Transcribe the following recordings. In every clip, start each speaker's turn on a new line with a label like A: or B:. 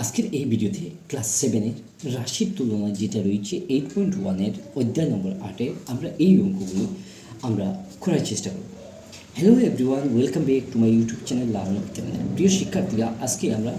A: আজকের এই ভিডিওতে ক্লাস 7-এর রাশির তুলনা যেটা রয়েছে 8.1-এর অধ্যায় নম্বর 8-এ আমরা এই অঙ্কগুলো আমরা করার চেষ্টা করব। Hello everyone, welcome back to my YouTube channel learn with channel. প্রিয় শিক্ষার্থীরা, আজকে আমরা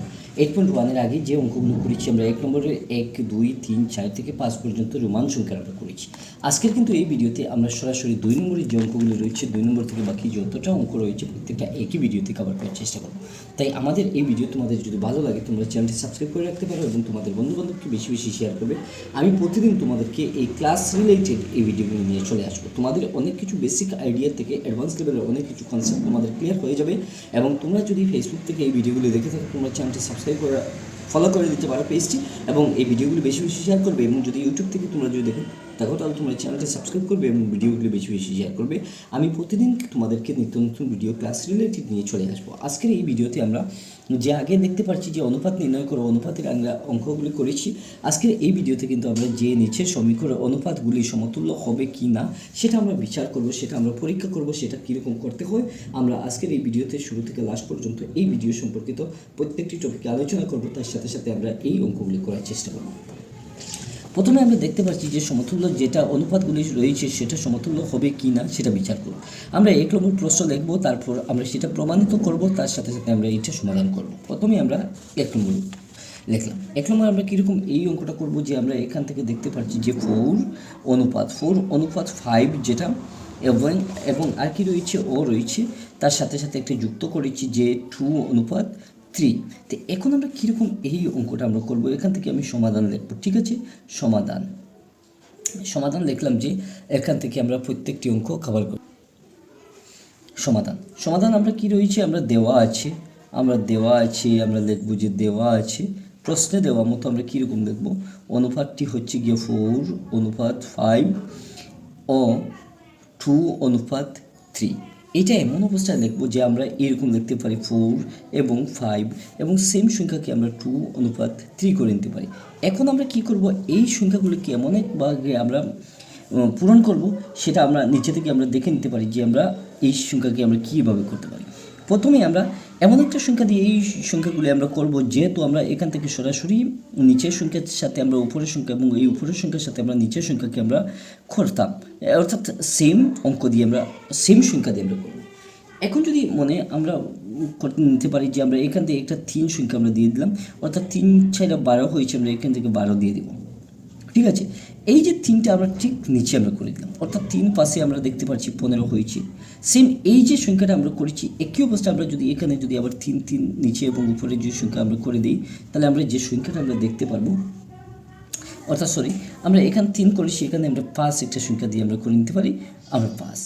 A: 8.1-এর আগে যে অঙ্কগুলো করেছি আমরা 1 নম্বরের 1, 2, 3, 4 থেকে 5 পর্যন্ত রোমান সংখ্যা আমরা করেছি। আজকের কিন্তু এই ভিডিওতে আমরা সরাসরি 2 নম্বরের যে অঙ্কগুলো রয়েছে 2 নম্বর থেকে বাকি যতটা অঙ্ক রয়েছে প্রত্যেকটা একই ভিডিওতে কভার করার চেষ্টা করব। তাই আমাদের এই ভিডিও তোমাদের যদি ভালো লাগে তোমরা চ্যানেলটি সাবস্ক্রাইব করে রাখতে পারো এবং তোমাদের বন্ধুবান্ধবকে বেশি বেশি শেয়ার করবে। আমি প্রতিদিন তোমাদেরকে এই ক্লাস রিলেটেড এই ভিডিওগুলো নিয়ে চলে আসবো। তোমাদের অনেক কিছু বেসিক আইডিয়া থেকে অ্যাডভান্স লেভেলের অনেক কিছু কনসেপ্ট তোমাদের ক্লিয়ার হয়ে যাবে। এবং তোমরা যদি ফেসবুক থেকে এই ভিডিওগুলো দেখে থাকো তোমরা চ্যানেলটি সাবস্ক্রাইব করে ফলো করে দিতে পারো পেজটি, এবং এই ভিডিওগুলো বেশি বেশি শেয়ার করবে। এবং যদি ইউটিউব থেকে তোমরা যদি দেখো তাহলে তোমরা চ্যানেলটি সাবস্ক্রাইব করবে এবং ভিডিওগুলো বেশি বেশি শেয়ার করবে। আমি প্রতিদিন তোমাদেরকে নিত্য নতুন ভিডিও ক্লাস রিলেটেড নিয়ে চলে আসবো। আজকের এই ভিডিওতে আমরা যে আগে দেখতে পাচ্ছি যে অনুপাত নির্ণয় করো, অনুপাতের আমরা অঙ্কগুলি করেছি। আজকের এই ভিডিওতে কিন্তু আমরা যে নিচের সমীকরণ অনুপাতগুলি সমতুল্য হবে কি না সেটা আমরা বিচার করব, সেটা আমরা পরীক্ষা করব, সেটা কীরকম করতে হয় আমরা আজকের এই ভিডিওতে শুরু থেকে লাস্ট পর্যন্ত এই ভিডিও সম্পর্কিত প্রত্যেকটি টপিকে আলোচনা করব। তার সাথে সাথে আমরা এই অঙ্কগুলি করার চেষ্টা করব। প্রথমে আমরা দেখতে পাচ্ছি যে সমতুল্য যেটা অনুপাতগুলি রয়েছে সেটা সমতুল্য হবে কি না সেটা বিচার করব। আমরা 1 নম্বর প্রশ্ন লিখব, তারপর আমরা সেটা প্রমাণিত করব, তার সাথে সাথে আমরা এটা সমাধান করব। প্রথমে আমরা 1 নম্বর লিখলাম। 1 নম্বর আমরা কীরকম এই অঙ্কটা করব যে আমরা এখান থেকে দেখতে পাচ্ছি যে 4 অনুপাত 5 যেটা এবং আর কি রয়েছে ও রয়েছে, তার সাথে সাথে একটা যুক্ত করেছি যে 2:3। তো এখন আমরা কীরকম এই অঙ্কটা আমরা করব, এখান থেকে আমি সমাধান লিখব। ঠিক আছে, সমাধান লিখলাম যে এখান থেকে আমরা প্রত্যেকটি অঙ্ক কভার করব। সমাধান আমরা কি রয়েছে আমরা দেওয়া আছে আমরা লিখব যে দেওয়া আছে প্রশ্নে দেওয়া মতো আমরা কীরকম লিখব। অনুপাতটি হচ্ছে গিয়ে 4:5 ও 2:3। এটা এমন অবস্থায় লিখবো যে আমরা এরকম লিখতে পারি 4 এবং 5 এবং সেম সংখ্যাকে আমরা 2:3 করে নিতে পারি। এখন আমরা কি করব, এই সংখ্যাগুলিকে এমন একভাবে আমরা পূরণ করব সেটা আমরা নিচে থেকে আমরা দেখে নিতে পারি যে আমরা এই সংখ্যাকে আমরা কীভাবে করতে পারি। প্রথমে আমরা এমন একটা সংখ্যা দিয়ে এই সংখ্যাগুলি আমরা করব, যেহেতু আমরা এখান থেকে সরাসরি নিচের সংখ্যার সাথে আমরা উপরের সংখ্যা এবং এই উপরের সংখ্যার সাথে আমরা নিচের সংখ্যাকে আমরা করতাম, অর্থাৎ সেম অঙ্ক দিয়ে আমরা সেম সংখ্যা দিয়ে আমরা করব। এখন যদি মনে আমরা করতে নিতে পারি যে আমরা এখান থেকে একটা 3 সংখ্যা আমরা দিয়ে দিলাম, অর্থাৎ 3 × 12 হয়েছে, আমরা এখান থেকে 12 দিয়ে দেবো। ঠিক আছে, এই যে 3টা আমরা ঠিক নিচে আমরা করে দিলাম, অর্থাৎ 3 পাশে আমরা দেখতে পাচ্ছি 15 হয়েছে। সেম এই যে সংখ্যাটা আমরা করেছি একই অবস্থা আমরা যদি এখানে যদি আবার 3 নিচে এবং উপরে যে সংখ্যা আমরা করে দিই, তাহলে আমরা যে সংখ্যাটা আমরা দেখতে পারবো, অর্থাৎ আমরা এখানে 3 করেছি, এখানে আমরা 5 একটা সংখ্যা দিয়ে আমরা করে নিতে পারি, আমরা 5।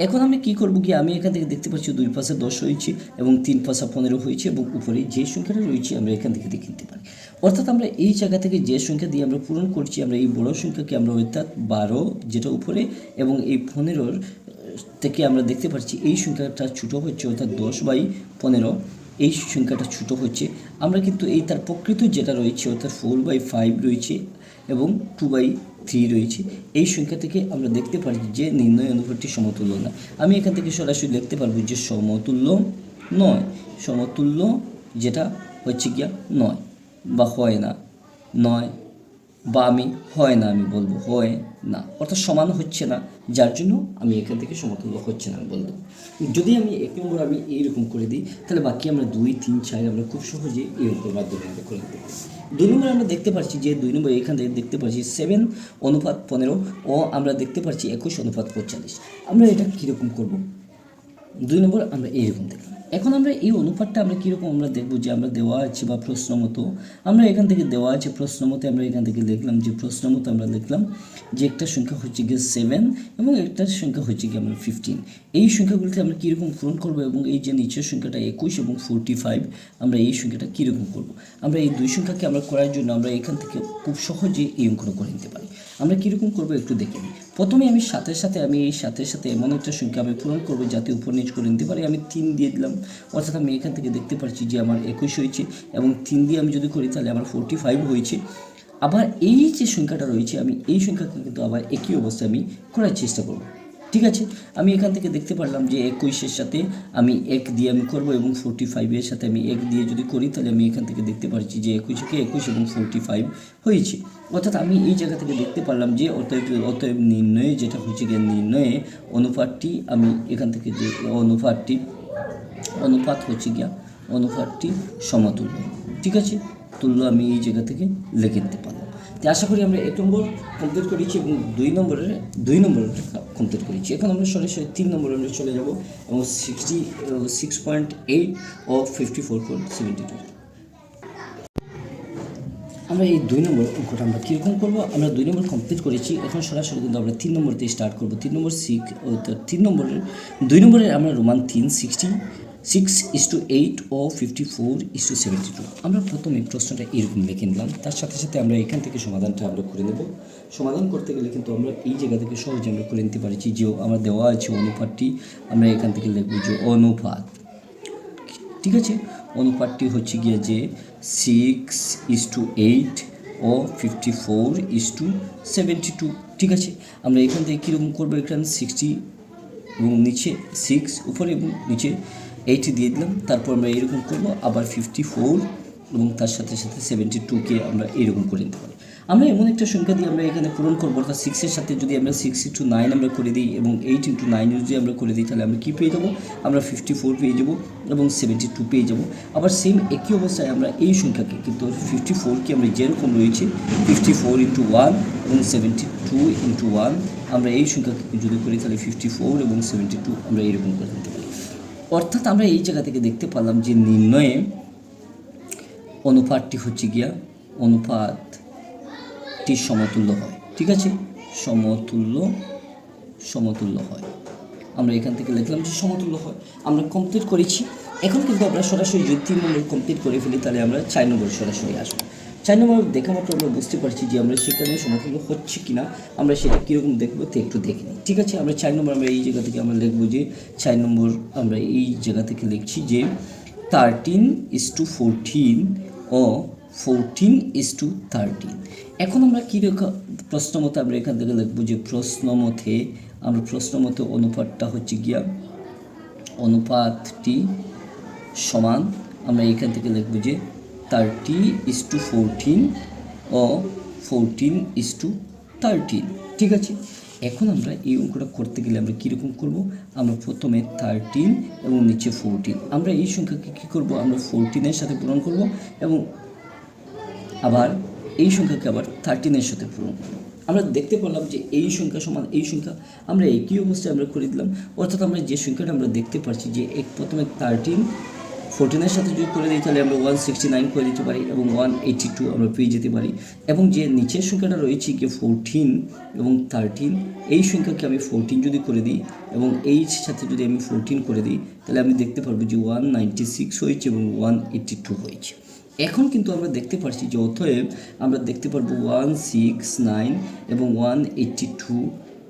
A: এখন আমি কী করবো কি, আমি এখান থেকে দেখতে পাচ্ছি 2 পাশে 10 হয়েছে এবং 3 পাশে 15 হয়েছে এবং উপরে যে সংখ্যাটা রয়েছে আমরা এখান থেকে দেখে নিতে পারি। অর্থাৎ আমরা এই জায়গা থেকে যে সংখ্যা দিয়ে আমরা পূরণ করছি আমরা এই বড় সংখ্যাকে আমরা অর্থাৎ 12 যেটা উপরে এবং এই 15 থেকে আমরা দেখতে পাচ্ছি এই সংখ্যাটা ছোটো হচ্ছে, অর্থাৎ 10/15 এই সংখ্যাটা ছোটো হচ্ছে। আমরা কিন্তু এই তার প্রকৃত যেটা রয়েছে অর্থাৎ 4/5 রয়েছে এবং 2/3 রয়েছে, এই সংখ্যা থেকে আমরা দেখতে পারি যে নির্ণয় অনুপাতটি সমতুল্য না। আমি এখান থেকে সরাসরি লিখতে পারবো যে সমতুল্য যেটা হচ্ছে গিয়া নয় বা হয় না, নয় বা আমি হয় না আমি বলবো হয় না, অর্থাৎ সমান হচ্ছে না, যার জন্য আমি এখান থেকে সমতুল্য হচ্ছে না আমি বলবো। যদি আমি 1 নম্বর আমি এইরকম করে দিই তাহলে বাকি আমরা 2, 3, 4 আমরা খুব সহজে এই অঙ্কের মাধ্যমে আমরা করে দিতে পারি। 2 নম্বরে আমরা দেখতে পাচ্ছি যে 2 নম্বর এখান থেকে দেখতে পাচ্ছি 7:15 ও আমরা দেখতে পাচ্ছি 21:45। আমরা এটা কীরকম করব, 2 নম্বর আমরা এইরকম দেখলাম। এখন আমরা এই অনুপাতটা আমরা কীরকম আমরা দেখব যে আমরা দেওয়া আছে বা প্রশ্ন মতো আমরা এখান থেকে দেওয়া আছে প্রশ্ন মতো আমরা এখান থেকে লিখলাম যে প্রশ্ন মতো আমরা লিখলাম যে একটা সংখ্যা হচ্ছে গিয়ে 7 এবং একটা সংখ্যা হচ্ছে গিয়ে আমরা 15। এই সংখ্যাগুলিতে আমরা কীরকম পূরণ করবো এবং এই যে নিচের সংখ্যাটা 21 এবং 45 আমরা এই সংখ্যাটা কীরকম করব। আমরা এই 2 সংখ্যাকে আমরা করার জন্য আমরা এখান থেকে খুব সহজে এই অঙ্কটা করে নিতে পারি। আমরা কীরকম করবো একটু দেখে নিই। প্রথমে আমি সাথে সাথে এমন একটা সংখ্যা আমি পূরণ করবো যাতে উপর নিচ করে নিতে পারি। আমি 3 দিয়ে দিলাম, অর্থাৎ আমি এখান থেকে দেখতে পাচ্ছি যে আমার 21 হয়েছে এবং 3 দিয়ে আমি যদি করি তাহলে আমার 45 হয়েছে। আবার এই যে সংখ্যাটা রয়েছে আমি এই সংখ্যাকে কিন্তু আবার একই অবস্থায় আমি করার চেষ্টা করব। ঠিক আছে, আমি এখান থেকে দেখতে পারলাম যে 21-এর সাথে আমি 1 দিয়ে আমি করবো এবং 45-এর সাথে আমি 1 দিয়ে যদি করি তাহলে আমি এখান থেকে দেখতে পাচ্ছি যে 21-কে 21 এবং 45 হয়েছে। অর্থাৎ আমি এই জায়গা থেকে দেখতে পারলাম যে অতএব নির্ণয়ে যেটা হচ্ছে গিয়ে নির্ণয়ে অনুপাতটি আমি এখান থেকে যে অনুপাত হচ্ছে গিয়া অনুপাতটি সমতুল্য। ঠিক আছে, তুল্য আমি এই জায়গা থেকে লিখে দিতে পারলাম। তো আশা করি আমরা 1 নম্বর কমপ্লিট করেছি এবং 2 নম্বরের কমপ্লিট করেছি। এখন আমরা সরাসরি 3 নম্বরে আমরা চলে যাব এবং 6.8 ও 54.72। আমরা এই 2 নম্বর অঙ্কটা আমরা কীরকম করবো, আমরা 2 নম্বর কমপ্লিট করেছি। এখন সরাসরি কিন্তু আমরা 3 নম্বর দিয়ে স্টার্ট করবো। 3 নম্বরের 2 নম্বরের আমরা রোমান 3 66:8 ও 54:72। আমরা প্রথমে প্রশ্নটা এরকম লিখে নিলাম, তার সাথে সাথে আমরা এখান থেকে সমাধানটা আমরা করে নেব। সমাধান করতে গেলে কিন্তু আমরা এই জায়গা থেকে সহজে আমরা করে নিতে পারছি যে আমরা দেওয়া আছে অনুপাতটি, আমরা এখান থেকে লিখব যে অনুপাত। ঠিক আছে, অনুপাতটি হচ্ছে গিয়ে যে 6:8 ও 54:72। ঠিক আছে, আমরা এখান থেকে কীরকম করবো, এখানে 60 এবং নিচে 6 উপরে এবং নিচে 8 দিয়ে দিলাম। তারপর আমরা এরকম করবো, আবার 54 এবং তার সাথে সাথে 72কে আমরা এরকম করে নিতে পারি। আমরা এমন একটা সংখ্যা দিয়ে আমরা এখানে পূরণ করবো, অর্থাৎ 6-এর সাথে যদি আমরা 6 × 9 আমরা করে দিই এবং 8 × 9 যদি আমরা করে দিই তাহলে আমরা কী পেয়ে যাবো, আমরা 54 পেয়ে যাবো এবং 72 পেয়ে যাবো। আবার সেম একই অবস্থায় আমরা এই সংখ্যাকে কিন্তু 54কে আমরা যেরকম রয়েছে 54 × 1 এবং 72 × 1 আমরা এই সংখ্যাকে যদি করি তাহলে 54 এবং 72 আমরা এরকম করে দিতে পারি। অর্থাৎ আমরা এই জায়গা থেকে দেখতে পারলাম যে নির্ণয়ে অনুপাতটি হচ্ছে গিয়া অনুপাতটি সমতুল্য হয়। ঠিক আছে, সমতুল্য হয়। আমরা এখান থেকে লিখলাম যে সমতুল্য হয়। আমরা কমপ্লিট করেছি। এখন কিন্তু আমরা সরাসরি যদি 3 নম্বর কমপ্লিট করে ফেলি তাহলে আমরা 4 নম্বর সরাসরি আসবো। 4 নম্বর দেখা মাত্র আমরা বুঝতে পারছি যে আমরা সেখানে সমতুল্য হচ্ছে কিনা, আমরা সেটা কীরকম দেখবো তো একটু দেখে নিই। ঠিক আছে, আমরা 4 নম্বর আমরা এই জায়গা থেকে আমরা লিখবো যে 4 নম্বর আমরা এই জায়গা থেকে লিখছি যে 13:14 ও 14:13। এখন আমরা কী প্রশ্ন মতে আমরা এখান থেকে লিখবো যে প্রশ্ন মতে অনুপাতটা হচ্ছে গিয়া অনুপাতটি সমান, আমরা এখান থেকে লিখব যে 30:14 ও 14:13। ঠিক আছে, এখন আমরা এই অঙ্কটা করতে গেলে আমরা কীরকম করব, আমরা প্রথমে 13 এবং নিচে 14, আমরা এই সংখ্যাকে কী করব, আমরা 14-এর সাথে পূরণ করব এবং আবার এই সংখ্যাকে আবার 13-এর সাথে পূরণ করব। আমরা দেখতে পেলাম যে এই সংখ্যা সমান এই সংখ্যা, আমরা একই অবস্থায় আমরা করে দিলাম। অর্থাৎ আমরা যে সংখ্যাটা আমরা দেখতে পাচ্ছি যে প্রথমে 13 14-এর সাথে যদি করে দিই তাহলে আমরা 169 করে দিতে পারি এবং 182 আমরা পেয়ে যেতে পারি। এবং যে নিচের সংখ্যাটা রয়েছে কি 14 এবং 13, এই সংখ্যাকে আমি 14 যদি করে দিই এবং এই সাথে যদি আমি 14 করে দিই তাহলে আমি দেখতে পারবো যে 196 হয়েছে এবং 182 হয়েছে। এখন কিন্তু আমরা দেখতে পাচ্ছি যে অতএব আমরা দেখতে পারবো 169 এবং 182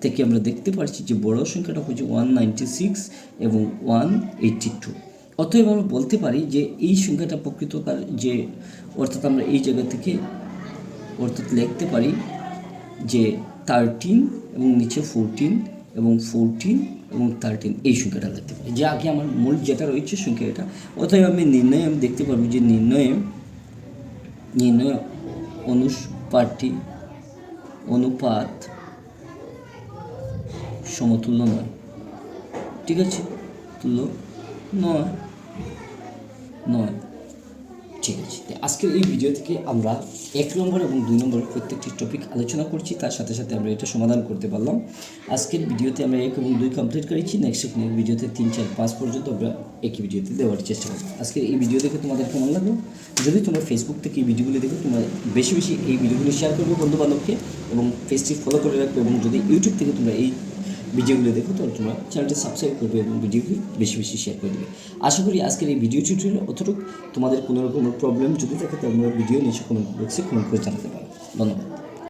A: থেকে আমরা দেখতে পাচ্ছি যে বড় সংখ্যাটা হচ্ছে 196 এবং 182। অতএব আমরা বলতে পারি যে এই সংখ্যাটা প্রকৃতকার যে, অর্থাৎ আমরা এই জায়গা থেকে অর্থাৎ লিখতে পারি যে 13 এবং নিচে 14 এবং 14 এবং 13 এই সংখ্যাটা লিখতে পারি, যে আগে আমার মূল যেটা রয়েছে সংখ্যা এটা। অতএব আমি দেখতে পারবো যে নির্ণয় অনুপাত সমতুল্য নয়। ঠিক আছে, তুল্য নয়। ঠিক আছে, আজকের এই ভিডিও থেকে আমরা 1 নম্বর এবং 2 নম্বর প্রত্যেকটি টপিক আলোচনা করছি, তার সাথে সাথে আমরা এটা সমাধান করতে পারলাম। আজকের ভিডিওতে আমরা 1 এবং 2 কমপ্লিট করেছি। নেক্সট ভিডিওতে 3, 4, 5 পর্যন্ত আমরা একই ভিডিওতে দেওয়ার চেষ্টা করব। আজকের এই ভিডিও দেখে তোমাদের কেমন লাগলো? যদি তোমরা ফেসবুক থেকে এই ভিডিওগুলি দেখো, তোমরা বেশি বেশি এই ভিডিওগুলি শেয়ার করবে বন্ধুবান্ধবকে এবং পেজটি ফলো করে রাখবে। এবং যদি ইউটিউব থেকে তোমরা এই ভিডিওগুলো দেখো তাহলে তোমরা চ্যানেলটি সাবস্ক্রাইব করবে এবং ভিডিওটি বেশি বেশি শেয়ার করে দেবে। আশা করি আজকের এই ভিডিও টিউটোরিয়াল অতটুকু তোমাদের কোনো রকম প্রবলেম যদি থাকে তাহলে তোমরা ভিডিও নিচে কমেন্ট বক্সে কমেন্ট করে জানাতে পারো। ধন্যবাদ।